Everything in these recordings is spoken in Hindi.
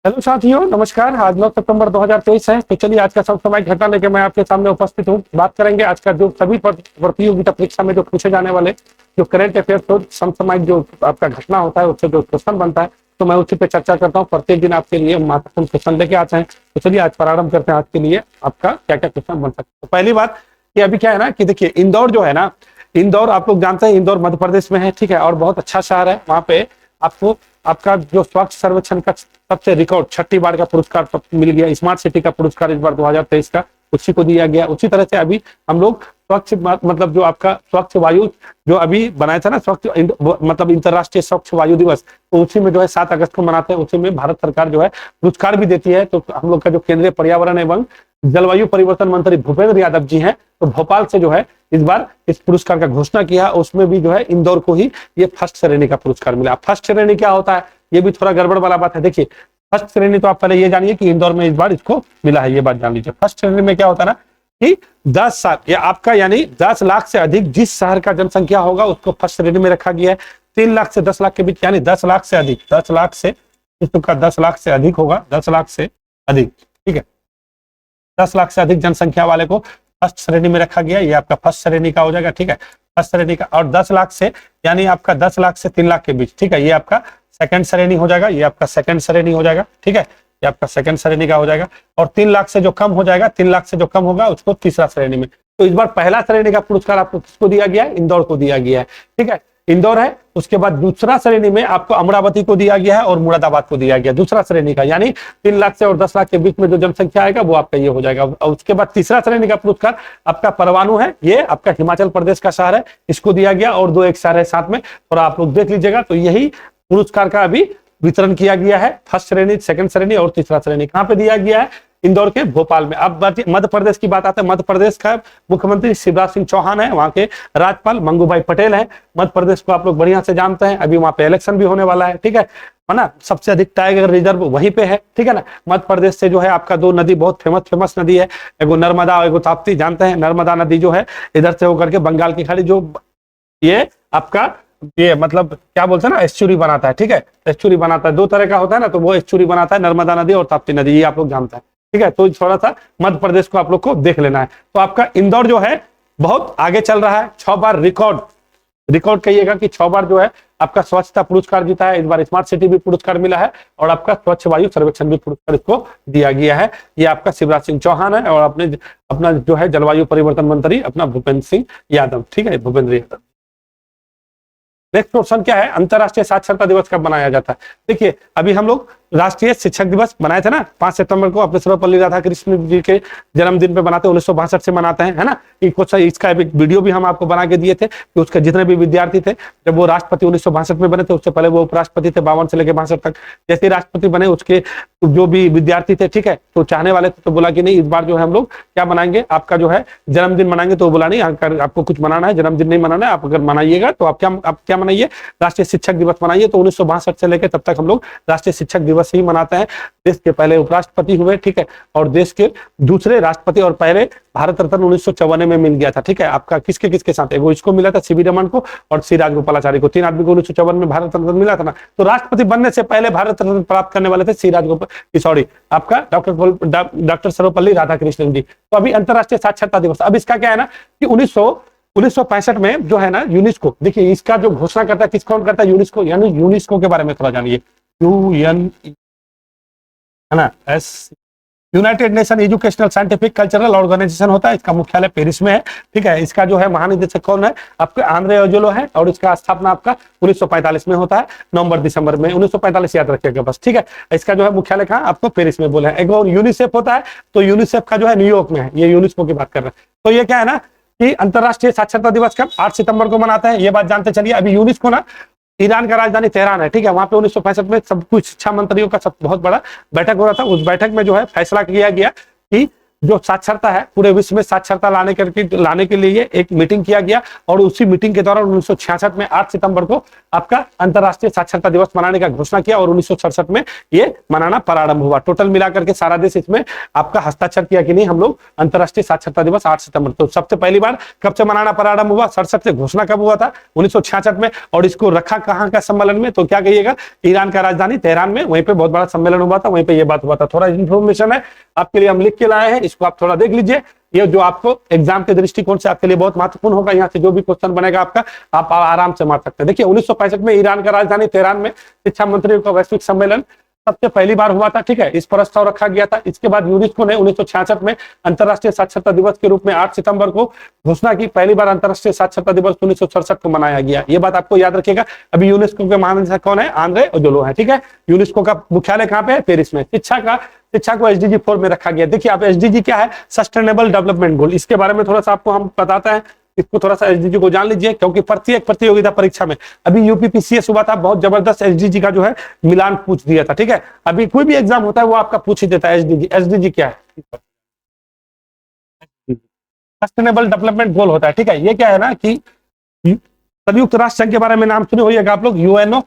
हेलो साथियों, नमस्कार। आज 9 सितंबर 2023 है। तो चलिए आज का समसामयिक घटना लेके मैं आपके सामने उपस्थित हूँ। बात करेंगे आज का जो सभी प्रतियोगिता परीक्षा में जो पूछे जाने वाले जो करंट अफेयर्स हो, समसामयिक जो आपका घटना होता है उससे जो क्वेश्चन बनता है, तो मैं उसी पे चर्चा करता हूँ। प्रत्येक दिन आपके लिए महत्वपूर्ण क्वेश्चन लेके आते हैं। तो चलिए आज प्रारंभ करते हैं। आज के लिए आपका क्या क्या क्वेश्चन बन सकता है। तो पहली बात कि अभी क्या है ना कि देखिए, इंदौर जो है ना, इंदौर आप लोग जानते हैं, इंदौर मध्य प्रदेश में है, ठीक है, और बहुत अच्छा शहर है। वहां पे आपको आपका जो स्वच्छ सर्वेक्षण का सबसे रिकॉर्ड 6ठी बार का पुरस्कार मिल गया। स्मार्ट सिटी का पुरस्कार इस बार 2023 का उसी को दिया गया। उसी तरह से अभी हम लोग स्वच्छ मतलब जो आपका स्वच्छ वायु जो अभी बनाया था ना, स्वच्छ मतलब अंतरराष्ट्रीय स्वच्छ वायु दिवस, तो उसी में जो है 7 अगस्त को मनाते हैं। उसी में भारत सरकार जो है पुरस्कार भी देती है। तो हम लोग का जो केंद्रीय पर्यावरण एवं जलवायु परिवर्तन मंत्री भूपेंद्र यादव जी हैं, तो भोपाल से जो है इस बार इस पुरस्कार का घोषणा किया। उसमें भी जो है इंदौर को ही ये फर्स्ट श्रेणी का पुरस्कार मिला। फर्स्ट श्रेणी क्या होता है, ये भी थोड़ा गड़बड़ वाला बात है। देखिए, फर्स्ट श्रेणी तो आप पहले ये जानिए कि इंदौर में इस बार इसको मिला है, ये बात जान लीजिए। फर्स्ट श्रेणी में क्या होता है ना कि 10 साल या आपका यानी 10 लाख से अधिक जिस शहर का जनसंख्या होगा उसको फर्स्ट श्रेणी में रखा गया है। 3 लाख से 10 लाख के बीच यानी 10 लाख से अधिक, 10 लाख से इसका 10 लाख से अधिक होगा, 10 लाख से अधिक, ठीक है, 10 लाख से अधिक जनसंख्या वाले को फर्स्ट श्रेणी में रखा गया। ये आपका फर्स्ट श्रेणी का हो जाएगा, ठीक है, फर्स्ट श्रेणी का। और 10 लाख से यानी आपका 10 लाख से 3 लाख के बीच, ठीक है, ये आपका सेकंड श्रेणी हो जाएगा। ये आपका सेकंड श्रेणी हो जाएगा, ठीक है, ये आपका सेकंड श्रेणी का हो जाएगा। और 3 लाख से जो कम हो जाएगा, 3 लाख से जो कम होगा उसको तीसरा श्रेणी में। तो इस बार पहला श्रेणी का पुरस्कार आपको किसको दिया गया है? इंदौर को दिया गया है, ठीक है, इंदौर है। उसके बाद दूसरा श्रेणी में आपको अमरावती को दिया गया है और मुरादाबाद को दिया गया दूसरा श्रेणी का, यानी 3 लाख से और 10 लाख के बीच में जो जनसंख्या आएगा वो आपका ये हो जाएगा। और उसके बाद तीसरा श्रेणी का पुरस्कार आपका परवाणु है, ये आपका हिमाचल प्रदेश का शहर है, इसको दिया गया। और 2 एक शहर है साथ में, और आप लोग देख लीजिएगा। तो यही पुरस्कार का अभी वितरण किया गया है। फर्स्ट श्रेणी, सेकंड श्रेणी और तीसरा श्रेणी कहाँ पे दिया गया है? इंदौर के भोपाल में। अब मध्य प्रदेश की बात आते हैं। मध्य प्रदेश का मुख्यमंत्री शिवराज सिंह चौहान है, वहां के राज्यपाल मंगूभाई पटेल है। मध्य प्रदेश को आप लोग बढ़िया से जानते हैं, अभी वहां पे इलेक्शन भी होने वाला है, ठीक है ना। सबसे अधिक टाइगर रिजर्व वहीं पे है, ठीक है ना। मध्य प्रदेश से जो है आपका 2 नदी बहुत फेमस नदी है, एगो नर्मदा और एगो ताप्ती। जानते हैं नर्मदा नदी जो है इधर से होकर के बंगाल की खाड़ी जो ये आपका ये मतलब क्या बोलते हैं ना, एस्चुरी बनाता है, ठीक है, एस्चुरी बनाता है। 2 तरह का होता है ना, तो वो एस्चुरी बनाता है, नर्मदा नदी और ताप्ती नदी, ये आप लोग जानते हैं, ठीक है। तो थोड़ा सा मध्य प्रदेश को आप लोग को देख लेना है। तो आपका इंदौर जो है बहुत आगे चल रहा है। 6 बार रिकॉर्ड कहिएगा कि 6 बार जो है आपका स्वच्छता पुरस्कार जीता है। इस बार स्मार्ट सिटी भी पुरस्कार मिला है और आपका स्वच्छ वायु सर्वेक्षण भी पुरस्कार इसको दिया गया है। ये आपका शिवराज सिंह चौहान है और अपना जो है जलवायु परिवर्तन मंत्री अपना भूपेंद्र सिंह यादव, ठीक है, भूपेंद्र यादव। नेक्स्ट क्वेश्चन क्या है, अंतरराष्ट्रीय साक्षरता दिवस कब मनाया जाता है? देखिए, अभी हम लोग राष्ट्रीय शिक्षक दिवस मनाए थे ना 5 सितंबर को, अपने सर्वपल्ली राधाकृष्ण जी के जन्मदिन पे मनाते हैं, 1962 से मनाते हैं, है ना। इसका एक वीडियो भी हम आपको बना के दिए थे कि उसके जितने भी विद्यार्थी थे, जब वो राष्ट्रपति 1962 में बने थे, उससे पहले वो उपराष्ट्रपति थे 52 से लेकर 62 तक। जैसे राष्ट्रपति बने उसके जो भी विद्यार्थी थे, ठीक है, तो चाहने वाले थे, तो बोला कि नहीं इस बार जो है हम लोग क्या मनाएंगे, आपका जो है जन्मदिन मनाएंगे। तो बोला नहीं, आपको कुछ मनाना है, जन्मदिन नहीं मनाना है, आप अगर मनाइएगा तो आप क्या मनाइए, राष्ट्रीय शिक्षक दिवस मनाइए। तो 1962 से लेकर तब तक हम लोग राष्ट्रीय शिक्षक दिवस ही मनाते हैं। देश के पहले उपराष्ट्रपति हुए, ठीक है, और देश के दूसरे राष्ट्रपति, और पहले भारत रत्न 1954 में मिल गया था, ठीक है। आपका किसके साथ है, वो इसको मिला था सीवी रमन को और सी राजगोपालाचारी को, 3 आदमी को 1954 में भारत रत्न मिला था ना। तो राष्ट्रपति बनने से पहले भारत रत्न प्राप्त करने वाले थे आपका डॉक्टर सर्वपल्ली राधाकृष्णन जी। तो अभी अंतरराष्ट्रीय साक्षरता दिवस, अब इसका क्या है ना कि 1965 में जो है ना यूनेस्को, देखिए इसका जो घोषणा करता है कौन करता है, यूनेस्को। यानी यूनेस्को के बारे में थोड़ा जानिए, UN है ना, United Nation Educational Scientific Cultural Organization होता है। इसका मुख्यालय पेरिस में है, ठीक है। इसका जो है महानिदेशक कौन है, आपके आंद्रे एजोलो है, और इसका स्थापना आपका 1945 में होता है, नवंबर दिसंबर में। 1945 याद रखिएगा बस, ठीक है। इसका जो है मुख्यालय कहाँ, आपको पेरिस में बोला है। एक और यूनिसेफ होता है, तो यूनिसेफ का जो है न्यूयॉर्क में है। ये यूनेस्को की बात कर रहे हैं। तो ये क्या है ना कि अंतरराष्ट्रीय साक्षरता दिवस कब 8 सितंबर को मनाते हैं, ये बात जानते चलिए। अभी यूनेस्को ना ईरान का राजधानी तेहरान है, ठीक है, वहां पे 1965 में सब कुछ शिक्षा मंत्रियों का सब बहुत बड़ा बैठक हो रहा था। उस बैठक में जो है फैसला किया गया कि जो साक्षरता है, पूरे विश्व में साक्षरता लाने के लिए एक मीटिंग किया गया, और उसी मीटिंग के दौरान 1966 में 8 सितंबर को आपका अंतरराष्ट्रीय साक्षरता दिवस मनाने का घोषणा किया, और 1967 में ये मनाना प्रारंभ हुआ। टोटल मिलाकर के सारा देश इसमें आपका हस्ताक्षर किया कि नहीं, हम लोग अंतरराष्ट्रीय साक्षरता दिवस 8 सितंबर। तो सबसे पहली बार कब से मनाना प्रारंभ हुआ? 67 से। घोषणा कब हुआ था? 1966 में। और इसको रखा कहां का सम्मेलन में? तो क्या कहिएगा, ईरान का राजधानी तेहरान में, वहीं पे बहुत बड़ा सम्मेलन हुआ था, वहीं पे ये बात हुआ था। थोड़ा इन्फॉर्मेशन है आपके लिए, हम लिख के लाए हैं, इसको आप थोड़ा देख लीजिए। ये जो आपको एग्जाम के दृष्टिकोण से आपके लिए बहुत महत्वपूर्ण होगा। यहाँ से जो भी क्वेश्चन बनेगा आपका, आप आराम से मार सकते हैं। देखिए 1965 में ईरान का राजधानी तेहरान में शिक्षा मंत्रियों का वैश्विक सम्मेलन सबसे पहली बार हुआ था, ठीक है। इस प्रस्ताव रखा गया था। इसके बाद यूनेस्को ने 1966 में अंतरराष्ट्रीय साक्षरता दिवस के रूप में 8 सितंबर को घोषणा की। पहली बार अंतरराष्ट्रीय साक्षरता दिवस 1967 को मनाया गया। ये बात आपको याद रखिएगा। अभी यूनेस्को के महानिदेशक कौन है? आंद्रे ओजोलो है, ठीक है। यूनेस्को का मुख्यालय कहाँ पे है? पेरिस में। शिक्षा को एसडीजी 4 में रखा गया। देखिए आप, एसडीजी क्या है? Sustainable development goal. इसके बारे में थोड़ा सा आपको हम बताते हैं, इसको थोड़ा सा एसडीजी को जान लीजिए, क्योंकि प्रत्येक प्रतियोगिता परीक्षा में अभी यूपीपीसीएस हुआ था, बहुत जबरदस्त एसडीजी का जो है मिलान पूछ दिया था, ठीक है। अभी कोई भी एग्जाम होता है वो आपका पूछ ही देता है एसडीजी। एसडीजी क्या है? सस्टेनेबल डेवलपमेंट गोल होता है, ठीक है। ये क्या है ना कि संयुक्त राष्ट्र संघ के बारे में नाम सुने होइएगा आप लोग। यूएनओ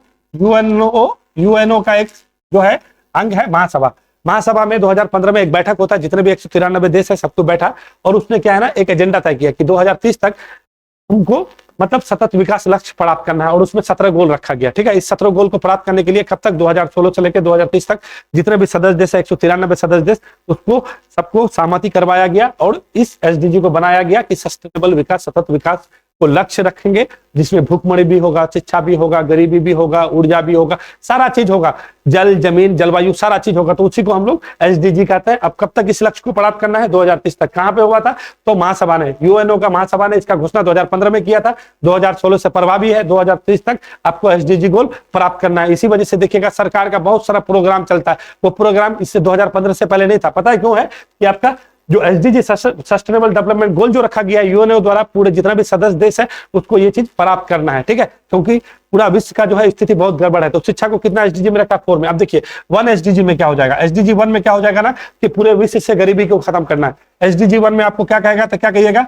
का एक जो है अंग है महासभा। महासभा में 2015 में एक बैठक होता है, जितने भी 193 देश है सबको बैठा, और उसने क्या है ना एक एजेंडा तय किया कि 2030 तक उनको मतलब सतत विकास लक्ष्य प्राप्त करना है, और उसमें 17 गोल रखा गया, ठीक है। इस 17 गोल को प्राप्त करने के लिए कब तक? 2016 से लेकर 2030 तक जितने भी सदस्य देश है, 193 सदस्य देश, उसको सबको सहमति करवाया गया, और इस एसडीजी को बनाया गया कि सस्टेनेबल विकास, सतत विकास को लक्ष्य रखेंगे, जिसमें भूखमरी भी होगा, शिक्षा भी होगा, गरीबी भी होगा, ऊर्जा भी होगा, सारा चीज होगा, जल, जमीन, जलवायु, सारा चीज होगा। तो उसी को हम लोग एसडीजी कहते हैं। अब कब तक इस लक्ष्य को प्राप्त करना है? 2030 तक। कहां पे हुआ था? तो महासभा ने, यूएनओ का महासभा ने इसका घोषणा 2015 में किया था। 2016 से प्रभावी है। 2030 तक आपको एसडीजी गोल प्राप्त करना है। इसी वजह से देखिएगा सरकार का बहुत सारा प्रोग्राम चलता है। वो प्रोग्राम इससे 2015 से पहले नहीं था। पता है क्यों है? कि आपका जो एसडीजी सस्टेनेबल डेवलपमेंट गोल जो रखा गया है यूएनओ द्वारा, पूरे जितना भी सदस्य देश है उसको ये चीज प्राप्त करना है, ठीक है। क्योंकि पूरा विश्व का जो है स्थिति बहुत गड़बड़ है। तो शिक्षा को कितना एसडीजी में रखा? 4 में। अब देखिए 1 एसडीजी में क्या हो जाएगा? एसडीजी 1 में क्या हो जाएगा ना कि पूरे विश्व से गरीबी को खत्म करना है। एसडीजी 1 में आपको क्या कहेगा? तो क्या कहिएगा?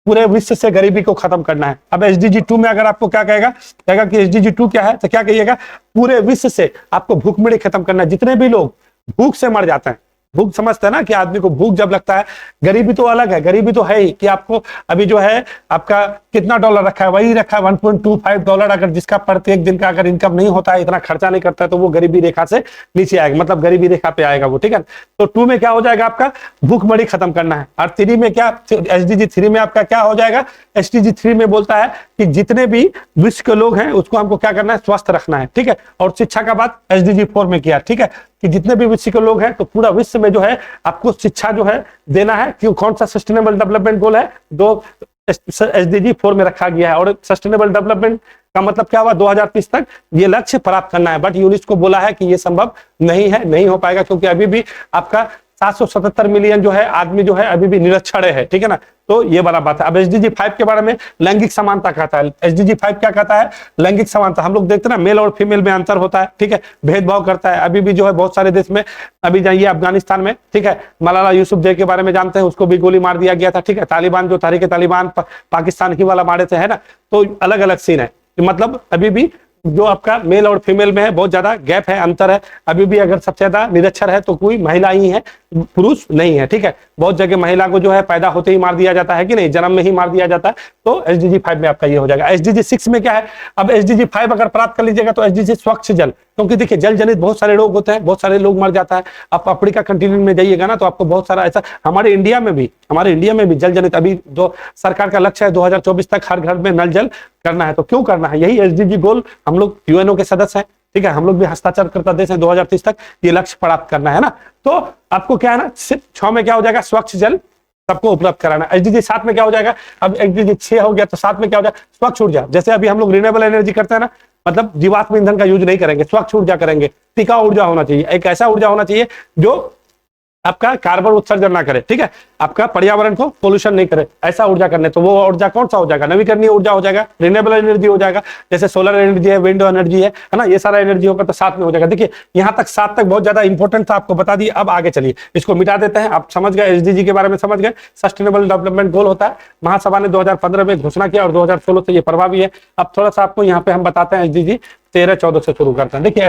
पूरे विश्व से गरीबी को खत्म करना है। अब एसडीजी 2 में अगर आपको क्या कहेगा कि एसडीजी 2 क्या है, तो क्या कहिएगा? पूरे विश्व से आपको भूखमरी खत्म करना है। जितने भी लोग भूख से मर जाते हैं, भूख समझते हैं ना कि आदमी को भूख जब लगता है, गरीबी तो अलग है, गरीबी तो है ही कि आपको अभी जो है आपका कितना डॉलर रखा है? वही रखा है $1.25। अगर जिसका प्रत्येक दिन का अगर इनकम नहीं होता है, इतना खर्चा नहीं करता है, तो वो गरीबी रेखा से नीचे आएगा, मतलब गरीबी रेखा पे आएगा वो, ठीक है। तो 2 में क्या हो जाएगा? आपका भूखमरी खत्म करना है। और 3 में क्या? एसडीजी 3 में आपका क्या हो जाएगा? एसडीजी 3 में बोलता है कि जितने भी विश्व के लोग हैं उसको हमको क्या करना है? स्वस्थ रखना है, ठीक है। और शिक्षा का बात एसडीजी 4 में किया, ठीक है, कि जितने भी विश्व के लोग हैं तो पूरा विश्व में जो है आपको शिक्षा जो है देना है। क्यों? कौन सा सस्टेनेबल डेवलपमेंट गोल है? दो एसडीजी 4 में रखा गया है। और सस्टेनेबल डेवलपमेंट का मतलब क्या हुआ? 2030 तक ये लक्ष्य प्राप्त करना है। बट यूनेस्को बोला है कि ये संभव नहीं है, नहीं हो पाएगा, क्योंकि अभी भी आपका 777 मिलियन जो है आदमी जो है अभी भी निरक्षर है, ठीक है ना। तो ये बड़ा बात है। अब एसडीजी 5 के बारे में लैंगिक समानता कहता है। एसडीजी 5 क्या कहता है? लैंगिक समानता। हम लोग देखते हैं ना, मेल और फीमेल में अंतर होता है, ठीक है, भेदभाव करता है अभी भी जो है बहुत सारे देश में। अभी जाइए अफगानिस्तान में, ठीक है, मलाला यूसुफजई के बारे में जानते हैं, उसको भी गोली मार दिया गया था, ठीक है। तालिबान जो तहरीक तालिबान पाकिस्तान ही वाला मारे थे, है ना। तो अलग अलग सीन है, मतलब अभी भी जो आपका मेल और फीमेल में है बहुत ज्यादा गैप है, अंतर है। अभी भी अगर सबसे ज्यादा निरक्षर है तो कोई महिला ही है, पुरुष नहीं है, ठीक है। बहुत जगह महिला को जो है पैदा होते ही मार दिया जाता है कि नहीं, जन्म में ही मार दिया जाता है। तो एसडीजी 5 में आपका ये हो जाएगा। एसडीजी 6 में क्या है? अब एसडीजी 5 अगर प्राप्त कर लीजिएगा तो एसडीजी स्वच्छ जल, क्योंकि देखिए जल जनित बहुत सारे रोग होते हैं, बहुत सारे लोग मर जाता है। आप अफ्रीका कंटिनेंट में जाइएगा ना तो आपको बहुत सारा ऐसा, हमारे इंडिया में भी जल जनित अभी जो सरकार का लक्ष्य है 2024 तक हर घर में नल जल करना है। तो क्यों करना है? यही एसडीजी गोल, हम लोग यूएनओ के सदस्य हैं, ठीक है, हम लोग भी हस्ताक्षर करता देश है। 2030 तक ये लक्ष्य प्राप्त करना है ना। तो आपको क्या है ना, सिर्फ 6 में क्या हो जाएगा? स्वच्छ जल सबको उपलब्ध कराना। एसडीजी 7 में क्या हो जाएगा? अब एसडीजी 6 हो गया तो 7 में क्या हो जाएगा? स्वच्छ ऊर्जा। जैसे अभी हम लोग रिन्यूएबल एनर्जी करते हैं ना, मतलब जीवात्म ईंधन का यूज नहीं करेंगे, स्वच्छ ऊर्जा करेंगे। टिकाऊ ऊर्जा होना चाहिए, एक ऐसा ऊर्जा होना चाहिए जो आपका कार्बन उत्सर्जन ना करे, ठीक है, आपका पर्यावरण को पोल्यूशन नहीं करे, ऐसा ऊर्जा करने। तो वो ऊर्जा कौन सा हो जाएगा? नवीकरणीय ऊर्जा हो जाएगा, रिन्यूएबल एनर्जी हो जाएगा, जैसे सोलर एनर्जी है, विंडो एनर्जी है ना, ये सारा एनर्जी होगा तो साथ में हो जाएगा। देखिए यहाँ तक 7 तक बहुत ज्यादा इंपॉर्टेंट था, आपको बता दिए। अब आगे चलिए, इसको मिटा देते हैं। आप समझ गए, एसडीजी के बारे में समझ गए, सस्टेनेबल डेवलपमेंट गोल होता है, महासभा ने 2015 में घोषणा किया और 2016 से ये प्रभावी है। अब थोड़ा सा आपको यहाँ पे हम बताते हैं एसडीजी 13-14 से शुरू करते हैं। देखिए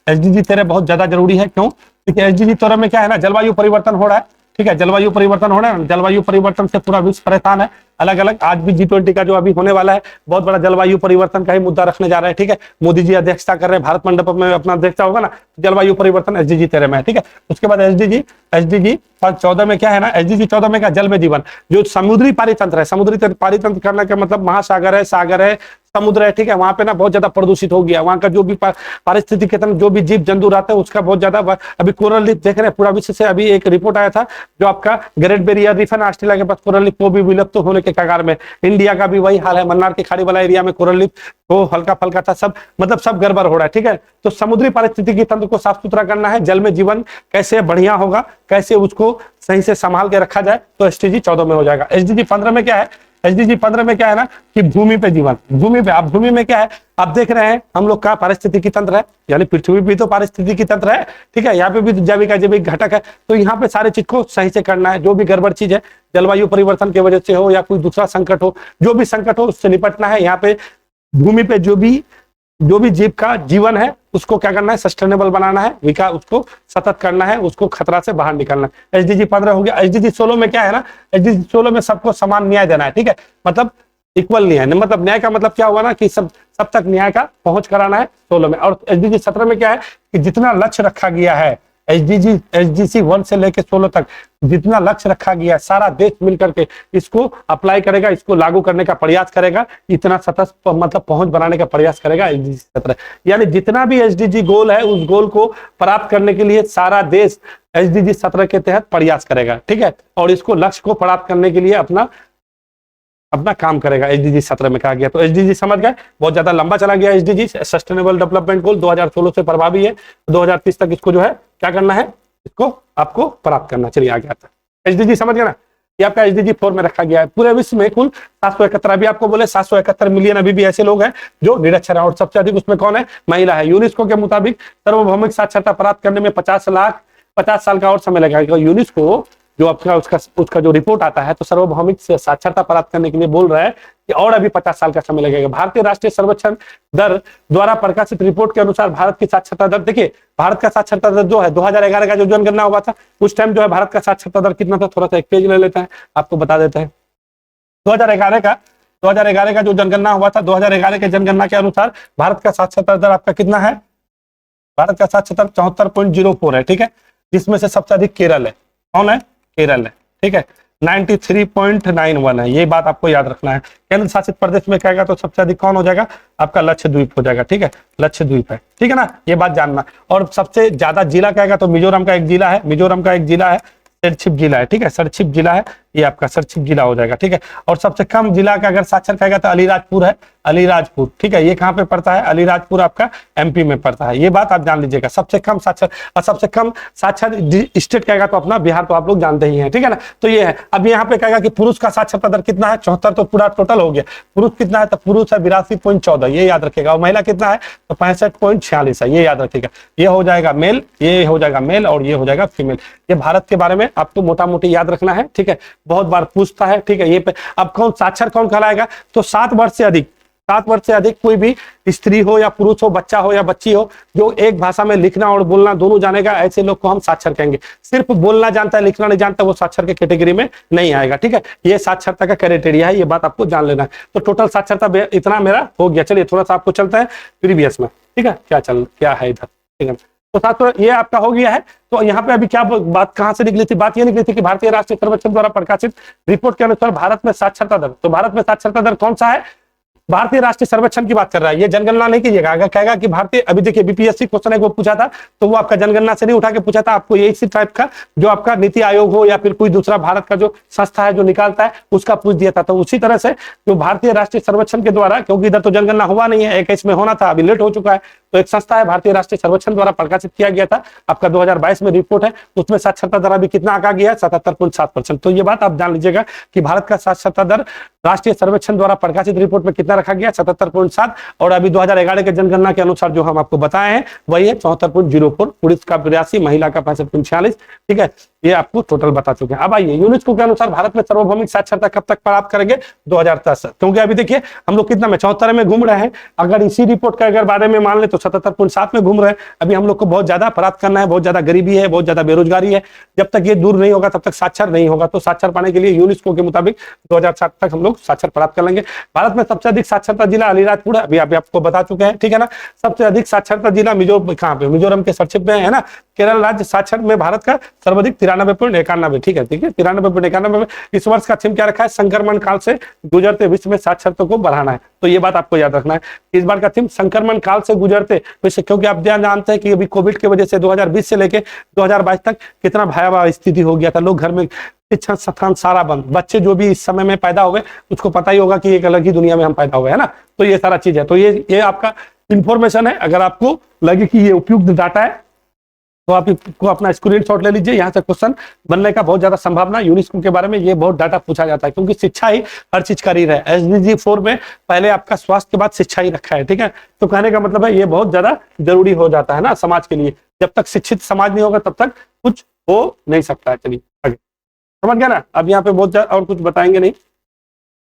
एसडीजी 13 बहुत ज्यादा जरूरी है। क्यों? देखिए एसडीजी 13 में क्या है ना, जलवायु परिवर्तन हो रहा है, ठीक है, जलवायु परिवर्तन हो रहा है, जलवायु परिवर्तन से पूरा विश्व परेशान है। अलग अलग आज भी G20 का जो अभी होने वाला है, बहुत बड़ा जलवायु परिवर्तन का ही मुद्दा रखने जा रहे हैं, ठीक है। मोदी जी अध्यक्षता कर रहे हैं, भारत मंडप में अपना अध्यक्षता होगा ना, जलवायु परिवर्तन एसडीजी 13 में है, ठीक है। उसके बाद एसडीजी 14 में क्या है ना, एसडीजी 14 में क्या, जल में जीवन, जो समुद्री पारितंत्र है, समुद्री पारितंत्र करने का मतलब महासागर है, सागर है, समुद्र है, ठीक है, वहां पे ना बहुत ज्यादा प्रदूषित हो गया, वहां का जो भी पारिस्थितिक तंत्र, जो भी जीव जंतु रहते हैं उसका बहुत ज्यादा, अभी कोरल रीफ देख रहे हैं पूरा विश्व से। अभी एक रिपोर्ट आया था, जो आपका ग्रेट बैरियर रीफ है ना, ऑस्ट्रेलिया के पास, कोरल रीफ वो भी विलुप्त होने के कगार में। इंडिया का भी वही हाल है, मन्नार की खाड़ी वाला एरिया में कोरल रीफ वो हल्का फल्का था, सब मतलब सब गड़बड़ हो रहा है, ठीक है। तो समुद्री पारिस्थितिकी तंत्र को साफ सुथरा करना है, जल में जीवन कैसे बढ़िया होगा, कैसे उसको सही से संभाल के रखा जाए, तो एसडीजी 14 में हो जाएगा। एसडीजी 15 में क्या है, एसडीजी 15 में क्या है ना कि भूमि पे जीवन, भूमि पे, आप भूमि में क्या है, आप देख रहे हैं हम लोग का पारिस्थितिकी तंत्र है, यानी पृथ्वी भी तो पारिस्थितिकी तंत्र है, ठीक है, यहाँ पे भी जैविक घटक है। तो यहाँ पे सारे चीज को सही से करना है, जो भी गड़बड़ चीज है, जलवायु परिवर्तन की वजह से हो या कोई दूसरा संकट हो, जो भी संकट हो उससे निपटना है। यहाँ पे भूमि पे जो भी जीव का जीवन है उसको क्या करना है, सस्टेनेबल बनाना है, विकास उसको सतत करना है, उसको खतरा से बाहर निकालना है। एसडीजी 15 हो गया। एसडीजी 16 में क्या है ना, एसडीजी 16 में सबको समान न्याय देना है, ठीक है, मतलब इक्वल न्याय, मतलब न्याय का मतलब क्या हुआ ना कि सब तक न्याय का पहुंच कराना है 16 में। और एसडीजी 17 में क्या है कि जितना लक्ष्य रखा गया है, एसडीजी 1 से लेकर 16 तक जितना लक्ष्य रखा गया है, सारा देश मिलकर के इसको अप्लाई करेगा, इसको लागू करने का प्रयास करेगा, इतना सतत मतलब पहुंच बनाने का प्रयास करेगा एसडीजी 17। यानी जितना भी एसडीजी गोल है, उस गोल को प्राप्त करने के लिए सारा देश एसडीजी 17 के तहत प्रयास करेगा, ठीक है, और इसको लक्ष्य को प्राप्त करने के लिए अपना काम करेगा। एसडीजी 17 में कहा गया। तो एसडीजी समझ गए, बहुत ज्यादा लंबा चला गया। एसडीजी सस्टेनेबल डेवलपमेंट गोल 2016 से प्रभावी है, 2030 तक इसको जो है क्या करना है, इसको आपको प्राप्त करना। चलिए आगे आता है। एसडीजी समझ गए ना, ये आपका एसडीजी 4 में रखा गया है। पूरे विश्व में कुल 771, अभी आपको बोले 771 मिलियन अभी भी ऐसे लोग हैं जो निरक्षर हैं, और सबसे अधिक उसमें कौन है, महिला है। यूनेस्को के मुताबिक सार्वभौमिक साक्षरता प्राप्त करने में 50 साल का और समय लगेगा। यूनेस्को जो आपका उसका जो रिपोर्ट आता है, तो सार्वभौमिक साक्षरता प्राप्त करने के लिए बोल रहा है कि और अभी 50 साल का समय लगेगा। भारतीय राष्ट्रीय सर्वेक्षण दर द्वारा प्रकाशित रिपोर्ट के अनुसार भारत की साक्षरता दर, देखिए भारत का साक्षरता दर जो है 2011 का जो जनगणना हुआ था, उस टाइम जो है भारत का साक्षरता दर कितना था, थोड़ा सा एक पेज ले लेते हैं, आपको बता देते हैं। 2011 का जो जनगणना हुआ था, 2011 के जनगणना के अनुसार भारत का साक्षरता दर आपका कितना है, भारत का साक्षरता 74.04 है, ठीक है, जिसमें से सबसे अधिक केरल है। कौन है, केरल है, ठीक है, 93.91 है। ये बात आपको याद रखना है। केंद्र शासित प्रदेश में कहेगा तो सबसे अधिक कौन हो जाएगा, आपका लक्षद्वीप हो जाएगा, ठीक है, लक्षद्वीप है, ठीक है ना, ये बात जानना। और सबसे ज्यादा जिला कहेगा तो मिजोरम का एक जिला है, सरछिप जिला है, ठीक है, सरछिप जिला है, ये आपका सरछिप जिला हो जाएगा, ठीक है। और सबसे कम जिला का अगर साक्षर कहेगा तो अलीराजपुर है, अलीराजपुर, ठीक है, ये कहाँ पे पड़ता है, अलीराजपुर आपका एमपी में पड़ता है। ये बात आप जान लीजिएगा। सबसे कम साक्षर और सबसे कम साक्षर स्टेट कहेगा तो अपना बिहार, तो आप लोग जानते ही हैं, ठीक है ना। तो ये है। अब यहाँ पे कहेगा कि पुरुष का साक्षरता दर कितना है, 74, तो पूरा टोटल हो गया। पुरुष कितना है, तो पुरुष है 82.14, ये याद रखेगा। और महिला कितना है, तो 65.46 है, ये याद रखेगा। ये हो जाएगा मेल, ये हो जाएगा मेल, और ये हो जाएगा फीमेल। ये भारत के बारे में आपको मोटा मोटी याद रखना है, ठीक है, बहुत बार पूछता है, ठीक है। ये पे अब कौन साक्षर कौन कहलाएगा, तो 7 वर्ष से अधिक कोई भी स्त्री हो या पुरुष हो, बच्चा हो या बच्ची हो, जो एक भाषा में लिखना और बोलना दोनों जानेगा, ऐसे लोग को हम साक्षर कहेंगे। सिर्फ बोलना जानता है, लिखना नहीं जानता, वो साक्षर के कैटेगरी में नहीं आएगा, ठीक है। ये साक्षरता का क्राइटेरिया है, ये बात आपको जान लेना है। तो टोटल साक्षरता इतना मेरा हो गया। चलिए थोड़ा सा आपको चलता है प्रीवियस में, ठीक है, क्या है इधर, ठीक है। तो साथ ये आपका हो गया है। तो यहाँ पे अभी क्या बात कहां से निकली थी, बात ये निकली थी कि भारतीय राष्ट्रीय सर्वेक्षण द्वारा प्रकाशित रिपोर्ट के अनुसार भारत में साक्षरता दर, तो भारत में साक्षरता दर कौन सा है, भारतीय राष्ट्रीय सर्वेक्षण की बात कर रहा है, ये जनगणना नहीं कीजिएगा। अगर कहेगा कि भारतीय, अभी देखिए बीपीएससी क्वेश्चन एक वो पूछा था, तो वो आपका जनगणना से नहीं उठा के पूछा था, आपको यही इसी टाइप का जो आपका नीति आयोग हो या फिर कोई दूसरा भारत का जो संस्था है जो निकालता है उसका पूछ दिया था। तो उसी तरह से जो भारतीय राष्ट्रीय सर्वेक्षण के द्वारा, क्योंकि इधर तो जनगणना हुआ नहीं है, 21 में होना था, अभी लेट हो चुका है, तो एक संस्था है भारतीय राष्ट्रीय सर्वेक्षण द्वारा प्रकाशित किया गया था, आपका 2022 में रिपोर्ट है, उसमें साक्षरता दर अभी कितना आंका गया है 77.7%। तो ये बात आप जान लीजिएगा कि भारत का साक्षरता दर राष्ट्रीय सर्वेक्षण द्वारा प्रकाशित रिपोर्ट में कितना रखा गया 77.7, और अभी 2011 के जनगणना के अनुसार जो हम आपको बताए हैं वही है 74.04, पुरुष का 82, महिला का 65.46। ठीक है, ये आपको टोटल बता चुके हैं। अब आइए यूनेस्को के अनुसार भारत में सार्वभौमिक साक्षरता कब तक प्राप्त करेंगे 2010, क्योंकि अभी देखिए हम लोग कितना में 74 में घूम रहे हैं, अगर इसी रिपोर्ट का अगर बारे में मान ले तो 77.7 में घूम रहे हैं। अभी हम लोग को बहुत ज्यादा प्राप्त करना है, बहुत ज्यादा गरीबी है, बहुत ज्यादा बेरोजगारी है, जब तक ये दूर नहीं होगा तब तक साक्षर नहीं होगा। तो साक्षर पाने के लिए यूनेस्को के मुताबिक 2060 तक हम लोग साक्षर प्राप्त कर लेंगे। भारत में सबसे अधिक साक्षरता जिला अलीराजपुर है, अभी आपको बता चुके हैं, ठीक है ना। सबसे अधिक साक्षरता जिला मिजोरम, कहाँ पे, मिजोरम के सचिव में है ना। केरल राज्य साक्षर में भारत का सर्वाधिक 93.91, ठीक है 93.91 में। इस वर्ष का थीम क्या रखा है, संक्रमण काल से गुजरते विश्व में साक्षरता को बढ़ाना है। तो ये बात आपको याद रखना है, इस बार का थीम संक्रमण काल से गुजरते विश्व, क्योंकि आप जानते हैं कि अभी कोविड की वजह से 2020 से लेके 2022 तक कितना भयावह स्थिति हो गया था। लोग घर में, शिक्षण संस्थान सारा बंद, बच्चे जो भी इस समय में पैदा हुए उसको पता ही होगा कि एक अलग ही दुनिया में हम पैदा हुए है ना। तो ये सारा चीज है, तो ये आपका इंफॉर्मेशन है। अगर आपको लगे कि ये उपयुक्त डाटा है तो आप इसको अपना स्क्रीनशॉट ले लीजिए, यहाँ से क्वेश्चन बनने का बहुत ज्यादा संभावना। यूनेस्को के बारे में ये बहुत डाटा पूछा जाता है, क्योंकि शिक्षा ही हर चीज का रीढ़ है। SDG 4 में पहले आपका स्वास्थ्य के बाद शिक्षा ही रखा है, ठीक है। तो कहने का मतलब है ये बहुत ज्यादा जरूरी हो जाता है ना समाज के लिए। जब तक शिक्षित समाज नहीं होगा तब तक कुछ हो नहीं सकता है। चलिए आगे, समझ गया ना। अब यहाँ पे बहुत ज्यादा और कुछ बताएंगे नहीं,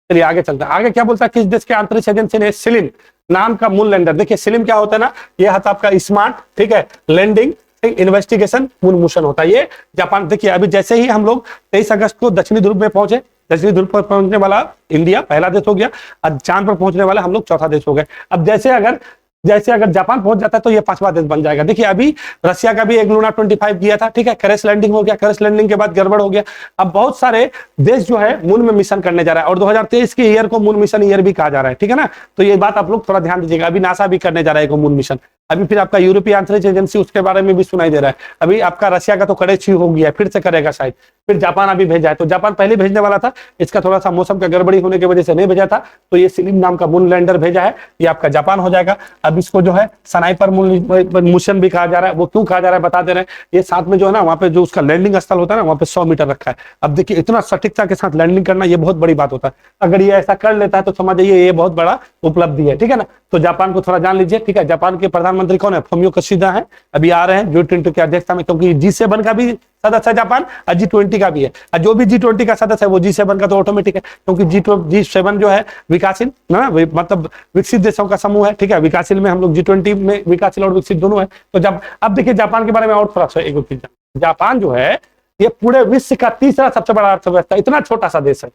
चलिए आगे चलते हैं। आगे क्या बोलता है, किस देश के अंतरिक्ष एजेंसी ने सिलिन नाम का मून लैंडर, देखिए सिलिन क्या होता है ना, ये होता है आपका स्मार्ट, ठीक है, लैंडिंग इन्वेस्टिगेशन मून मिशन होता है। ये जापान, देखिए अभी जैसे ही हम लोग 23 अगस्त को दक्षिणी ध्रुव में पहुंचे, दक्षिणी ध्रुव पर पहुंचने वाला इंडिया पहला देश हो गया, और चांद पर पहुंचने वाला हम लोग चौथा देश हो गए। अब जैसे अगर जापान पहुंच जाता है तो ये 5वां देश बन जाएगा। देखिए अभी रशिया का भी एक लूना 25 किया था, ठीक है, क्रैश लैंडिंग हो गया, क्रैश लैंडिंग के बाद गड़बड़ हो गया। अब बहुत सारे देश जो है मून में मिशन करने जा रहा है, और 2023 के ईयर को मून मिशन ईयर भी कहा जा रहा है, ठीक है ना। तो ये बात आप लोग थोड़ा ध्यान दीजिएगा। अभी नासा भी करने जा रहा है मून मिशन, अभी फिर आपका यूरोपीय अंतरिक्ष एजेंसी उसके बारे में भी सुनाई दे रहा है। अभी आपका रशिया का तो कड़े हो गया, फिर से करेगा शायद, फिर जापान अभी भेजा है। तो जापान पहले भेजने वाला था, इसका थोड़ा सा मौसम का गड़बड़ी होने की वजह से नहीं भेजा था, तो ये सिलिन नाम का मून लैंडर भेजा है, ये आपका जापान हो जाएगा। अब इसको जो है स्नाइपर मिशन भी कहा जा रहा है। वो क्यों कहा जा रहा है बता दे रहे हैं, ये साथ में जो है ना वहाँ पे जो उसका लैंडिंग स्थल होता है ना, वहाँ पे 100 मीटर रखा है। अब देखिए इतना सटीकता के साथ लैंडिंग करना ये बहुत बड़ी बात होता है। अगर ये ऐसा कर लेता है तो समझ जाइए ये बहुत बड़ा उपलब्धि है, ठीक है ना। तो जापान को थोड़ा जान लीजिए, ठीक है। जापान के प्रधानमंत्री कौन है, फुमियो किशिदा है, अभी आ रहे हैं G20 की अध्यक्षता में, क्योंकि G7 का भी सदस्य है जापान और G20 का भी है। और जो भी G20 का सदस्य है वो G7 का तो ऑटोमेटिक है, क्योंकि G7 जो है विकासशील ना, मतलब विकसित देशों का समूह है, ठीक है। विकासशील में हम लोग G20 में विकासशील और विकसित दोनों है। तो जब अब देखिए जापान के बारे में और थोड़ा सा एक चीज, जापान जो है ये पूरे विश्व का तीसरा सबसे बड़ा अर्थव्यवस्था, इतना छोटा सा देश है,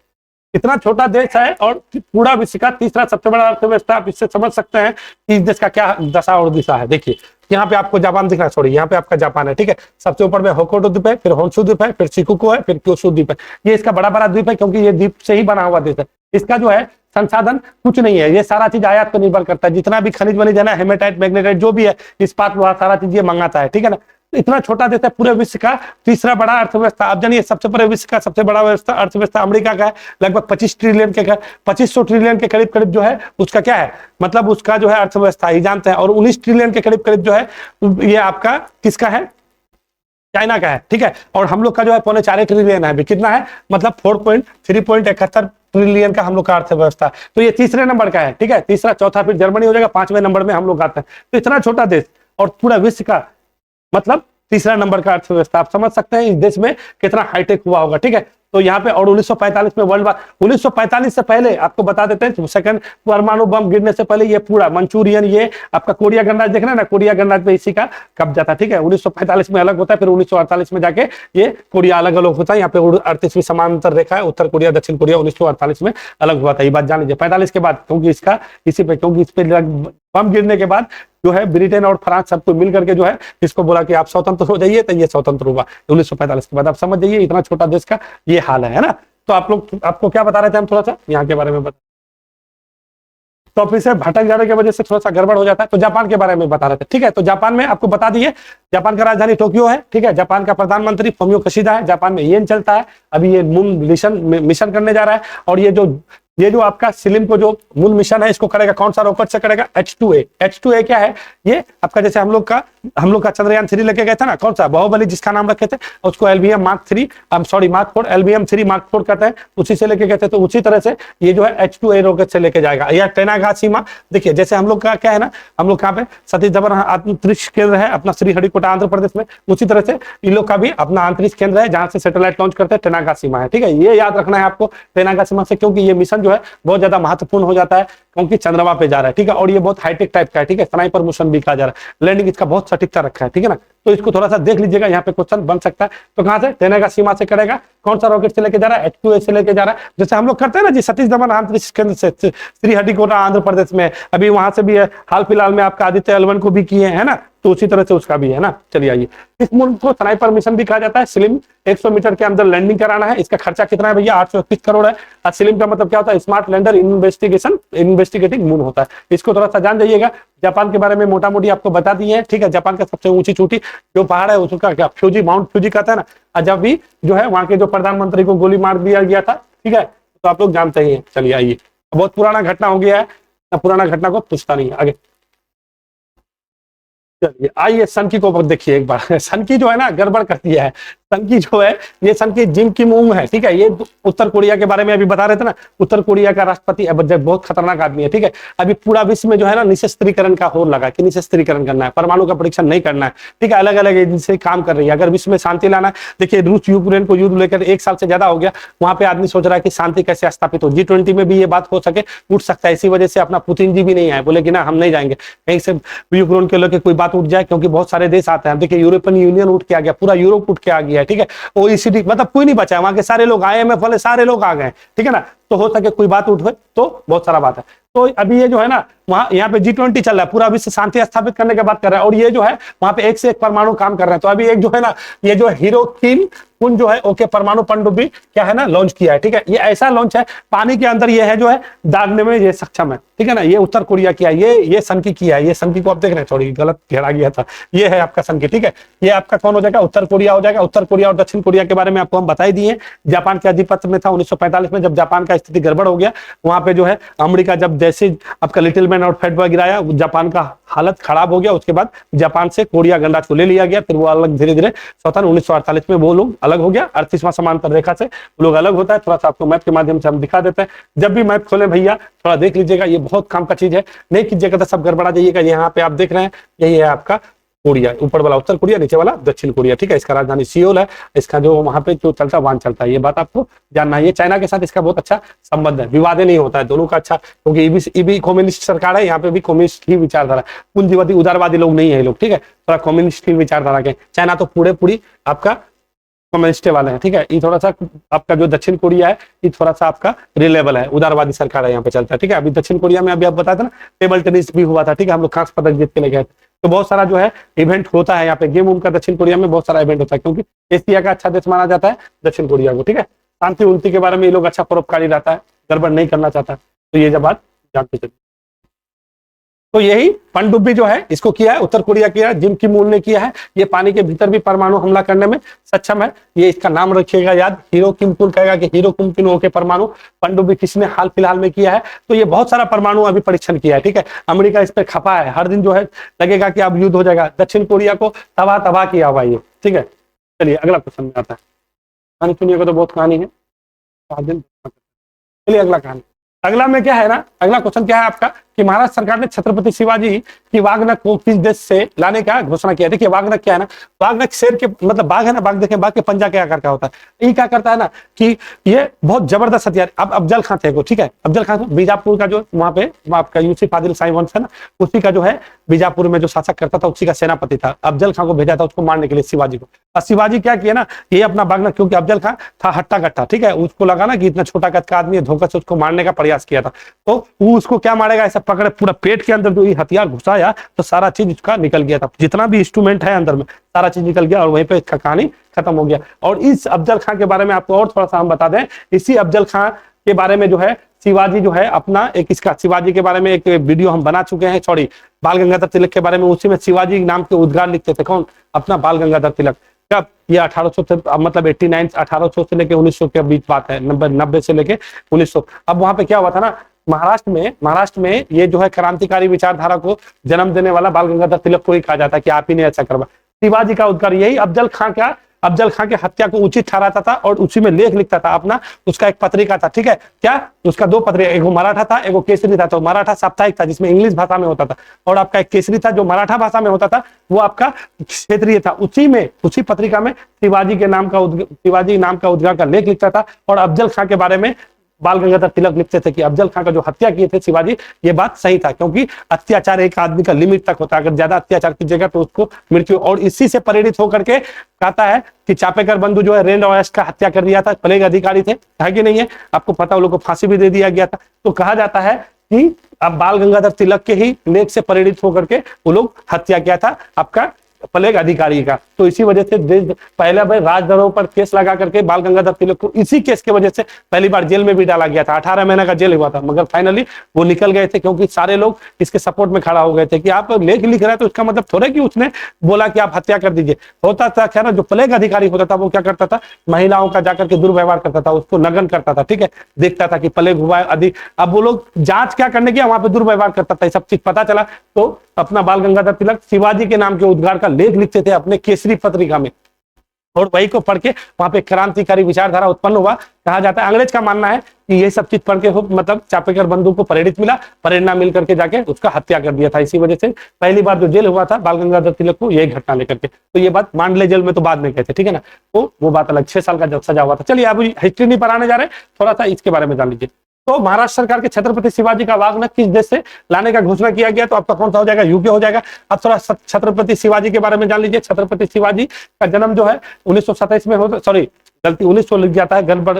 इतना छोटा देश है, और पूरा विश्व का तीसरा सबसे बड़ा अर्थव्यवस्था। आप इससे समझ सकते हैं कि इस देश का क्या दशा और दिशा है। देखिए यहाँ पे आपको जापान दिख रहा है, सॉरी यहाँ पे आपका जापान है, ठीक है। सबसे ऊपर में होक्काइडो द्वीप है, फिर होन्शु द्वीप है, फिर शिकोकू है, फिर क्योशु द्वीप है। ये इसका बड़ा बड़ा द्वीप है, क्योंकि ये द्वीप से ही बना हुआ देश है। इसका जो है संसाधन कुछ नहीं है, ये सारा चीज आयात पर निर्भर करता है। जितना भी खनिज वनिज है ना, हेमेटाइट, मैग्नेटाइट जो भी है, इस्पात, वह सारा चीज ये मंगाता है, ठीक है ना। इतना छोटा देश है, पूरे विश्व का तीसरा बड़ा अर्थव्यवस्था। आप जानिए सबसे बड़े विश्व का सबसे बड़ा अर्थव्यवस्था अमेरिका का है, लगभग 25 ट्रिलियन के 2500 ट्रिलियन के करीब करीब जो है उसका क्या है, मतलब उसका जो है अर्थव्यवस्था ही जानते हैं। और 19 ट्रिलियन के करीब करीब जो है ये आपका किसका है, चाइना का है, ठीक है। और हम लोग का जो है 4.25 ट्रिलियन है, कितना है, मतलब 3.71 ट्रिलियन का हम लोग का अर्थव्यवस्था। तो ये तीसरे नंबर का है, ठीक है, तीसरा, चौथा फिर जर्मनी हो जाएगा, 5वें नंबर में हम लोग आते हैं। तो इतना छोटा देश और पूरा विश्व का मतलब तीसरा नंबर का अर्थव्यवस्था, आप समझ सकते हैं इस देश में कितना हाईटेक हुआ होगा, ठीक है। तो यहाँ पे और 1945 में वर्ल्ड वार, 1945 से पहले आपको बता देते हैं, सेकंड परमाणु बम गिरने से पहले ये पूरा मंचूरियन, ये आपका कोरिया गणराज्य देखना ना, कोरिया गणराज्य पे इसी का कब्जा था, ठीक है। 1945 में अलग होता है, फिर 1948 में जाके ये कोरिया अलग अलग होता है। यहाँ पे 38वीं समांतर रेखा है, उत्तर कोरिया दक्षिण कोरिया 1948 में अलग हुआ था, ये बात जान लीजिए। 45 के बाद, क्योंकि इसका इसी पे, क्योंकि इस पे बम गिरने के बाद जो है ब्रिटेन और फ्रांस सबको मिल करके जो है इसको बोला कि आप स्वतंत्र हो जाइए, तो ये स्वतंत्र हुआ 1945 के बाद। आप समझ जाइए इतना छोटा देश का ये हाल है ना। तो आप लोग, आपको क्या बता रहे थे हम, थोड़ा सा यहाँ के बारे में बता, तो फिर से भटक जाने की वजह से थोड़ा सा गड़बड़ हो जाता है। तो जापान के बारे में बता रहे थे, ठीक है। तो जापान में आपको बता दिए, जापान का राजधानी टोक्यो है, ठीक है। जापान का प्रधानमंत्री फुमियो किशिदा है, जापान में येन चलता है। अभी ये मून मिशन करने जा रहा है, और ये जो ये जो आपका सिलिम को जो मूल मिशन है इसको करेगा कौन सा रॉकेट से करेगा? H2A। H2A क्या है? ये आपका जैसे हम लोग का चंद्रयान 3 लेके गए थे ना, कौन सा बाहुबली जिसका नाम रखे थे, उसको LBM Mark 3 Mark 4 LBM 3 Mark 4 कहते हैं, उसी से लेके गए थे। तो उसी तरह से ये जो है H2A रॉकेट से लेके जाएगा। यह तेनागासीमा, देखिए जैसे हम लोग का क्या है ना, हम लोग कहाँ पे सतीश धवन अंतरिक्ष केंद्र है अपना श्रीहरिकोटा आंध्र प्रदेश में, उसी तरह से इन लोग का भी अपना अंतरिक्ष केंद्र है जहां से सैटेलाइट लॉन्च करते हैं, तेनागासीमा है। ठीक है, ये याद रखना है आपको तेनागासीमा से, क्योंकि ये मिशन जो है बहुत ज्यादा महत्वपूर्ण हो जाता है, क्योंकि चंद्रमा पे जा रहा है। ठीक है, और ये बहुत हाईटेक टाइप का है। ठीक है, स्नाइपर मिशन भी कहा जा रहा है, लैंडिंग इसका बहुत सटीकता रखा है। ठीक है ना, तो इसको थोड़ा सा देख लीजिएगा, यहाँ पे क्वेश्चन बन सकता है। तो कहां से? तेनागासीमा से करेगा। कौन सा रॉकेट से लेके जा रहा है? H2A से लेके जा रहा है। जैसे हम लोग करते हैं ना जी, सतीश धवन अंतरिक्ष केंद्र से श्रीहरिकोटा आंध्र प्रदेश में, अभी वहां से भी है, हाल फिलहाल में आपका आदित्य L1 को भी किए हैं ना, तो उसी तरह से उसका भी है ना। चलिए आइए, इस मुल्क को स्नाइपर मिशन भी कहा जाता है। स्लिम 100 मीटर के अंदर लैंडिंग कराना है। इसका खर्चा कितना है भैया? 831 करोड़ है। और स्लिम का मतलब क्या होता है? स्मार्ट लैंडर इन्वेस्टिगेटिंग मून होता है। इसको थोड़ा सा जान जाइएगा। जापान के बारे में मोटा मोटी आपको बता दिए हैं। ठीक है, जापान का सबसे ऊंची चोटी जो पहाड़ है उसका क्या फ्यूजी, माउंट फ्यूजी कहता है ना। और जब भी जो है वहां के जो प्रधानमंत्री को गोली मार दिया गया था, ठीक है, तो आप लोग जानते ही हैं। चलिए आइए, बहुत पुराना घटना हो गया है, पुराना घटना को पूछता नहीं है आगे। चलिए आइए, सन की को देखिए एक बार। सन की जो है ना गड़बड़ करती है। सन की जो है, ये सन की जिम किम उंग है। ठीक है, ये उत्तर कोरिया के बारे में अभी बता रहे थे ना, उत्तर कोरिया का राष्ट्रपति बहुत खतरनाक आदमी है। ठीक है, अभी पूरा विश्व में जो है ना निशस्त्रीकरण का होड़ लगा कि निशस्त्रीकरण करना है, परमाणु का परीक्षण नहीं करना है। ठीक है, अलग अलग एजेंसी काम कर रही है अगर विश्व में शांति लाना है। देखिए रूस यूक्रेन को युद्ध लेकर 1 साल से ज्यादा हो गया, वहां पे आदमी सोच रहा है कि शांति कैसे स्थापित हो। G20 में भी ये बात हो सके, उठ सकता है। इसी वजह से अपना पुतिन जी भी नहीं आए, बोले कि ना हम नहीं जाएंगे, कहीं से यूक्रेन के लेकर कोई बात उठ जाए, क्योंकि बहुत सारे देश आते हैं। देखिए यूरोपियन यूनियन उठ के आ गया, पूरा यूरोप उठ के आ गया है। ठीक है, OECD मतलब कोई नहीं बचा है, वहां के सारे लोग, IMF वाले सारे लोग आ गए। ठीक है ना, तो हो सके कोई बात उठे तो बहुत सारा बात है। तो अभी ये जो है ना, वहां यहाँ पे G20 चल रहा है, पूरा विश्व शांति स्थापित करने की बात कर रहा है, और ये जो है वहां पे एक से एक परमाणु काम कर रहे हैं। तो अभी एक जो है ना, ये जो हीरोकिन उन जो है ओके परमाणु पनडुब्बी क्या है ना लॉन्च किया है। ठीक है, ये ऐसा लॉन्च है पानी के अंदर ये है जो है दागने में ये सक्षम है। ठीक है ना, ये उत्तर कोरिया किया, ये सन की किया है। ये सन की को आप देख रहे हैं, थोड़ी गलत घेरा गया था, ये है आपका सन की। ठीक है, ये आपका कौन हो जाएगा? उत्तर कोरिया हो जाएगा। उत्तर कोरिया और दक्षिण कोरिया के बारे में आपको हम बता ही दिए। जापान के आधिपत्य में था 1945 में, जब जापान का स्थिति गड़बड़ हो गया, वहां पे जो है अमेरिका जब जैसे आपका लिटिल मैन और फैट बॉय गिराया, जापान का हालत खराब हो गया। उसके बाद जापान से कोरिया गणराज्य को ले लिया गया, फिर वो अलग धीरे धीरे स्वतंत्र 1948 में वो लोग अलग हो गया। 38वां समांतर रेखा से वो लोग अलग होता है। थोड़ा सा आपको मैप के माध्यम से हम दिखा देते हैं। जब भी मैप खोले भैया थोड़ा देख लीजिएगा, ये बहुत काम का चीज है, नहीं कीजिएगा तो सब गड़बड़ा जाइएगा। यहाँ पे आप देख रहे हैं, यही है आपका कोरिया, ऊपर वाला उत्तर कोरिया, नीचे वाला दक्षिण कोरिया। ठीक है, इसका राजधानी सियोल है। इसका जो वहां पे जो चलता है वहां चलता है, ये बात आपको जानना है। ये चाइना के साथ इसका बहुत अच्छा संबंध है, विवाद नहीं होता है दोनों का अच्छा, क्योंकि ये भी कम्युनिस्ट सरकार है, यहाँ पे भी कम्युनिस्ट ही विचारधारा, पूंजीवादी उदारवादी लोग नहीं है लोग। ठीक है, थोड़ा कम्युनिस्ट की विचारधारा के। चाइना तो पूरी आपका कम्युनिस्ट वाले हैं। ठीक है, ये थोड़ा सा आपका जो दक्षिण कोरिया है ये थोड़ा सा आपका रिलेबल है, उदारवादी सरकार है, यहाँ पे चलता है। ठीक है, अभी दक्षिण कोरिया में अभी आप बताते ना टेबल टेनिस भी हुआ था। ठीक है, हम लोग कांस्य पदक जीत के ले गए थे। तो बहुत सारा जो है इवेंट होता है यहाँ पे, गेम उम का दक्षिण कोरिया में बहुत सारा इवेंट होता है, क्योंकि एशिया का अच्छा देश माना जाता है दक्षिण कोरिया को। ठीक है, शांति उन्नति के बारे में ये लोग अच्छा परोपकारी रहता है, गड़बड़ नहीं करना चाहता। तो ये जब बात जानते चलिए, तो यही पनडुब्बी जो है इसको किया है उत्तर कोरिया किया है, जिम किम उन ने किया है। ये पानी के भीतर भी परमाणु हमला करने में सक्षम है। ये इसका नाम रखिएगा याद, हीरो किम पुन कहेगा कि हीरो किम किन के परमाणु पनडुब्बी किसने हाल फिलहाल में किया है। तो ये बहुत सारा परमाणु अभी परीक्षण किया है। ठीक है, अमेरिका इस पर खपा है, हर दिन जो है लगेगा कि अब युद्ध हो जाएगा। दक्षिण कोरिया को तबाह किया हुआ ये। ठीक है, चलिए अगला क्वेश्चन में आता है। कहानी सुनिएगा तो बहुत कहानी है, चलिए अगला कहानी। अगला में क्या है ना, अगला क्वेश्चन क्या है आपका कि महाराष्ट्र सरकार ने छत्रपति शिवाजी की वाघनख को किस देश से लाने का घोषणा किया। देखिए वाघनख क्या है ना, वाघनख शेर के मतलब बाघ है ना, बाघ देखें, बाघ के पंजा के आकार का होता है। ये क्या करता है ना कि ये बहुत जबरदस्त हथियार। अब अफजल खां थे को, ठीक है, अफजल खान बीजापुर का जो वहां पे आपका यूसुफ आदिल शाही वंश है ना, उसी का जो है बीजापुर में जो शासक करता था उसी का सेनापति था। अफजल खां को भेजा था उसको मारने के लिए शिवाजी को। और शिवाजी क्या किया ना, ये अपना बाघनख, क्योंकि अफजल खां था हट्टा कट्टा, ठीक है, उसको लगा ना कि इतना छोटा कद का आदमी है, धोखा से उसको मारने का प्रयास किया था। तो वो उसको क्या मारेगा, ऐसा पकड़े पूरा पेट के अंदर जो ये हथियार घुसाया तो सारा चीज उसका निकल गया था, जितना भी इंस्ट्रूमेंट है अंदर में सारा चीज निकल गया और वहीं पे इसका कहानी खत्म हो गया। और इस अफजल खां के बारे में आपको और थोड़ा सा हम बता दें, इसी अफजल खां के बारे में जो है शिवाजी जो है अपना एक इसका शिवाजी के बारे में एक वीडियो हम बना चुके हैं, सॉरी बाल गंगाधर तिलक के बारे में, उसी में शिवाजी नाम के उद्गार लिखते थे। कौन? अपना बाल गंगाधर तिलक। कब ये 1800 से मतलब 89 1800 से लेके 1900 के बीच बात है, 90 से लेके 1900। अब वहां पे क्या हुआ था ना, महाराष्ट्र में ये जो है क्रांतिकारी विचारधारा को जन्म देने वाला बाल गंगाधर तिलक को ही कहा जाता है कि आप ही ने ऐसा करवा। शिवाजी का उद्गार यही अफजल खां के हत्या को उचित ठहराता था और उसी में लेख लिखता था अपना, उसका एक पत्रिका था, ठीक है, क्या उसका दो पत्रिका, एक मराठा था एक केसरी था। तो मराठा साप्ताहिक था जिसमें इंग्लिश भाषा में होता था, और आपका एक केसरी था जो मराठा भाषा में होता था, वो आपका क्षेत्रीय था। उसी पत्रिका में शिवाजी नाम का उद्गार का लेख लिखता था, और अफजल खां के बारे में बाल गंगाधर तिलक लिखते थे कि अफजल खां का जो हत्या किए थे शिवाजी, ये बात सही था, क्योंकि अत्याचार एक आदमी का लिमिट तक होता है, अगर ज्यादा अत्याचार कीजिएगा तो उसको मृत्यु। और इसी से प्रेरित होकर के कहता है कि चापेकर बंधु जो है रेंड ऑयस्ट का हत्या कर दिया था, प्लेग अधिकारी थे, है कि नहीं है, आपको पता, उन लोगों को फांसी भी दे दिया गया था। तो कहा जाता है कि अब बाल गंगाधर तिलक के ही लेख से प्रेरित होकर के वो लोग हत्या किया था आपका प्लेग अधिकारी का। तो इसी वजह से पहला बार राजद्रोह पर केस लगा करके बाल गंगाधर तिलक को इसी केस की वजह से पहली बार जेल में भी डाला गया था। 18 महीने का जेल हुआ था, मगर फाइनली वो निकल गए थे, क्योंकि सारे लोग इसके सपोर्ट में खड़ा हो गए थे कि आप लेख लिख रहे हैं तो इसका मतलब थोड़े कि उसने बोला कि आप हत्या कर दीजिए। होता था क्या ना, जो प्लेग अधिकारी होता था वो क्या करता था, महिलाओं का जाकर के दुर्व्यवहार करता था, उसको नग्न करता था, ठीक है, देखता था कि प्लेग हुआ है अधिक। अब वो लोग जांच क्या करने गया, वहां पे दुर्व्यवहार करता था, सब चीज पता चला। तो अपना बाल गंगाधर तिलक शिवाजी के नाम के उद्गार का लेख लिखते थे अपने केसरी पत्रिका में, और वही को पढ़ के वहां पे क्रांतिकारी विचारधारा उत्पन्न हुआ। कहा जाता है, अंग्रेज का मानना है कि ये सब चीज पढ़ के हो मतलब चापेकर बंधु को प्रेरणा मिल करके जाके उसका हत्या कर दिया था। इसी वजह से पहली बार जो जेल हुआ था बाल गंगाधर तिलक को, यही घटना लेकर के। तो ये बात मांडले जेल में तो बाद में कहते, ठीक है ना, तो वो बात अलग, 6 साल का जब सजा हुआ था। चलिए, आप हिस्ट्री नहीं पढ़ाने जा रहे, थोड़ा सा इसके बारे में जान लीजिए। तो महाराष्ट्र सरकार के छत्रपति शिवाजी का वागनर किस देश से लाने का घोषणा किया गया, तो आपका कौन सा हो जाएगा, यूके हो जाएगा। अब थोड़ा छत्रपति शिवाजी के बारे में जान लीजिए। छत्रपति शिवाजी का जन्म जो है 1927 में होता, सॉरी गलती 1900 लिख जाता है, गड़बड़,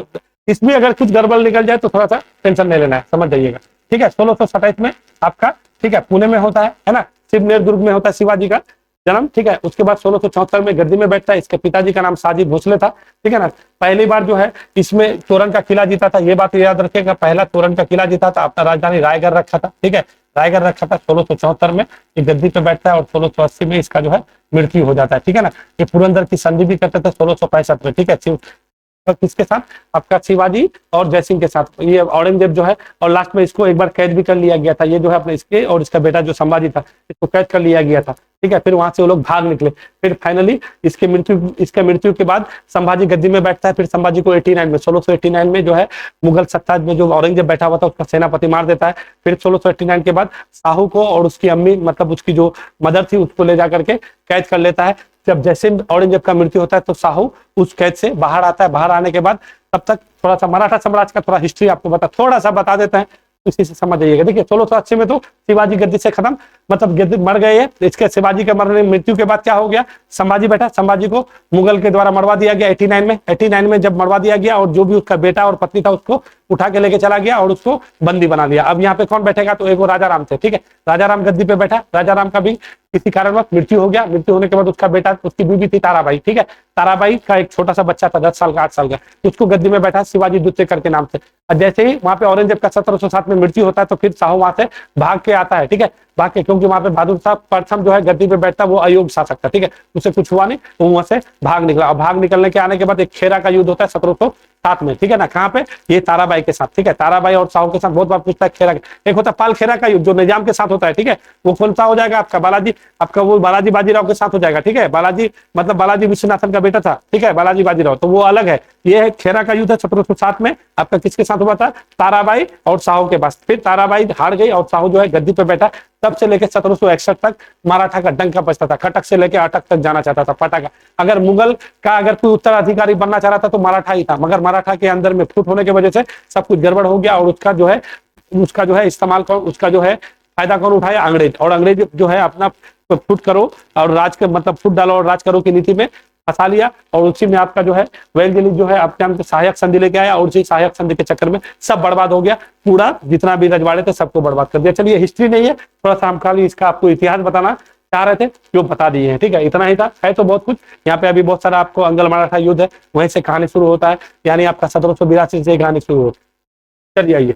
इसमें अगर कुछ गड़बड़ निकल जाए तो थोड़ा सा टेंशन नहीं लेना है, समझ जाइएगा, ठीक है। 1627 में आपका, ठीक है, पुणे में होता है ना, शिवनेर दुर्ग में होता है शिवाजी का जन्म, ठीक है। उसके बाद 1674 में गद्दी में बैठता है। इसके पिताजी का नाम साजी भोसले था, ठीक है ना। पहली बार जो है इसमें तोरण का किला जीता था, ये बात याद रखिएगा, पहला तोरण का किला जीता था। अपना राजधानी रायगढ़ रखा था, ठीक है, रायगढ़ रखा था। 1674 में ये गद्दी पे बैठता है, और 1680 में इसका जो है मृत्यु हो जाता है, ठीक है ना। ये पुरंदर की संधि भी करते थे 1665 में, ठीक है, किसके साथ, आपका शिवाजी और जयसिंह के साथ। ये औरंगजेब जो है, और लास्ट में इसको एक बार कैद भी कर लिया गया था, ये जो है अपने इसके और इसका बेटा जो संभाजी था, इसको कैद कर लिया गया था, ठीक है। फिर वहां से वो लोग भाग निकले। फिर फाइनली इसके मृत्यु के बाद संभाजी गद्दी में बैठता है। फिर संभाजी को 1689 में जो है मुगल सत्ता में जो औरंगजेब बैठा हुआ था उसका सेनापति मार देता है। फिर 1689 के बाद साहू को और उसकी अम्मी, मतलब उसकी जो मदर थी, उसको ले जाकर के कैद कर लेता है। जब जैसे औरंगजेब का मृत्यु होता है तो साहू उस कैद से बाहर आता है। बाहर आने के बाद तब तक थोड़ा सा मराठा साम्राज्य का थोड़ा हिस्ट्री आपको थोड़ा सा बता देते हैं, इसी से समझ जाइएगा। देखिए 1680 में तो शिवाजी गद्दी से खत्म, मतलब गद्दी मर गए हैं। इसके शिवाजी के मृत्यु के बाद क्या हो गया, संभाजी बैठा, संभाजी को मुगल के द्वारा मरवा दिया गया 89 में जब मरवा दिया गया, और जो भी उसका बेटा और पत्नी था उसको उठा के लेके चला गया और उसको बंदी बना दिया। अब यहाँ पे कौन बैठेगा, तो एक वो राजा राम थे, ठीक है, राजा राम गद्दी पे बैठा। राजा राम का भी किसी कारणवश मृत्यु हो गया। मृत्यु होने के बाद उसका बेटा, उसकी बीवी थी ताराबाई, ठीक है, ताराबाई का एक छोटा सा बच्चा था 10 साल का 8 साल का, उसको गद्दी में बैठा शिवाजी द्वितीय करके नाम से। और जैसे ही वहां पे औरंगजेब का 1707 में मृत्यु होता है तो फिर साहू वहां से भाग के आता है, ठीक है, भाग के, क्योंकि वहां पे बहादुर साहब प्रथम जो है गद्दी पे बैठता, वो अयोग्य शासक था, ठीक है, उसे कुछ हुआ नहीं, वो वहां से भाग निकला। और भाग निकलने के आने के बाद एक खेरा का युद्ध होता है 1707 में, ठीक है ना, कहाँ पे, ये ताराबाई के साथ, ठीक है, ताराबाई और साहू के साथ। बहुत बार पूछता है खेरा, एक होता है पाल खेरा का युद्ध जो निजाम के साथ होता है, ठीक है, वो कौन सा हो जाएगा आपका, बालाजी, आपका वो बालाजी बाजीराव के साथ हो जाएगा, ठीक है, बालाजी मतलब बालाजी विश्वनाथन का बेटा था, ठीक है, बालाजी बाजीराव, तो वो अलग है। ये है खेरा का युद्ध है 1707 में, आपका किसके साथ हुआ था, ताराबाई और साहू के पास। फिर ताराबाई हार गई और साहू जो है गद्दी पे बैठा। तब से लेकर 1761 तक मराठा का डंका बजता था, कटक से लेकर अटक तक जाना चाहता था पटाखा। अगर मुगल का अगर कोई उत्तराधिकारी बनना चाह रहा था तो मराठा ही था, मगर मराठा के अंदर में फूट होने की वजह से सब कुछ गड़बड़ हो गया, और उसका जो है इस्तेमाल कौन, उसका जो है फायदा कौन उठाया, अंग्रेज। और अंग्रेज जो है अपना फुट करो और राज के मतलब फुट डालो और राज करो की नीति में फंसा लिया, और उसी में आपका जो है वेलजली जो है आपके नाम सहायक संधि लेके आया, और उसी सहायक संधि के चक्कर में सब बर्बाद हो गया, पूरा जितना भी रजवाड़े थे सबको बर्बाद कर दिया। चलिए, हिस्ट्री नहीं है, थोड़ा सा हम खाली इसका आपको इतिहास बताना चाह रहे थे, जो बता दिए हैं, ठीक है, इतना ही था, है तो बहुत कुछ। यहाँ पे अभी बहुत सारा आपको अंगल मराठा युद्ध है, वहीं से कहानी शुरू होता है, यानी आपका 1782 से कहानी शुरू होती है। चलिए आइए,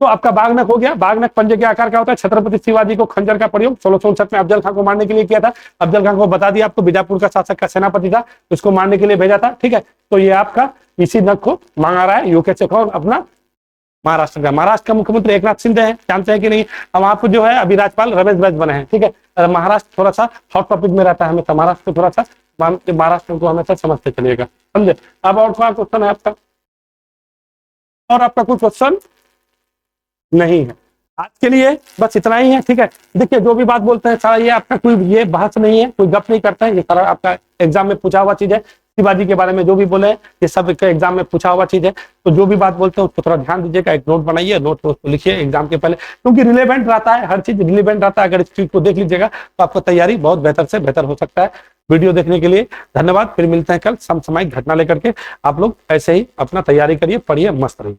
तो आपका बागनक हो गया। बागनक पंजे के आकार का होता है। छत्रपति शिवाजी को खंजर का प्रयोग 1664 में अफजल खान को मारने के लिए किया था। अफजल खान को बता दिया आपको, बीजापुर का शासक का सेनापति था, उसको मारने के लिए भेजा था। ठीक है, तो ये आपका इसी नक को मांगा रहा है यूके से कौन, अपना महाराष्ट्र का। महाराष्ट्र का मुख्यमंत्री एकनाथ शिंदे हैं, जानते हैं कि नहीं। अब आप जो है अभी राज्यपाल रमेश बैस बने हैं। ठीक है, महाराष्ट्र थोड़ा सा हॉट टॉपिक में रहता है हमेशा, महाराष्ट्र को थोड़ा सा महाराष्ट्र को हमेशा समझते चलिएगा, समझे। अब और क्या क्वेश्चन है आपका, और आपका कोई क्वेश्चन नहीं है? आज के लिए बस इतना ही है। ठीक है, देखिए जो भी बात बोलते हैं सारा ये आपका कोई ये बहस नहीं है, कोई गप नहीं करता है, ये सारा आपका एग्जाम में पूछा हुआ चीज है। शिवाजी के बारे में जो भी बोले ये सब एग्जाम में पूछा हुआ चीज है। तो जो भी बात बोलते हैं उसको थोड़ा ध्यान दीजिएगा, एक नोट बनाइए, नोट को लिखिए एग्जाम के पहले, क्योंकि रिलेवेंट रहता है, हर चीज रिलेवेंट रहता है। अगर इस चीज को देख लीजिएगा तो आपका तैयारी बहुत बेहतर से बेहतर हो सकता है। वीडियो देखने के लिए धन्यवाद। फिर मिलते हैं कल समसामयिक घटना लेकर के। आप लोग ऐसे ही अपना तैयारी करिए, पढ़िए, मस्त रहिए।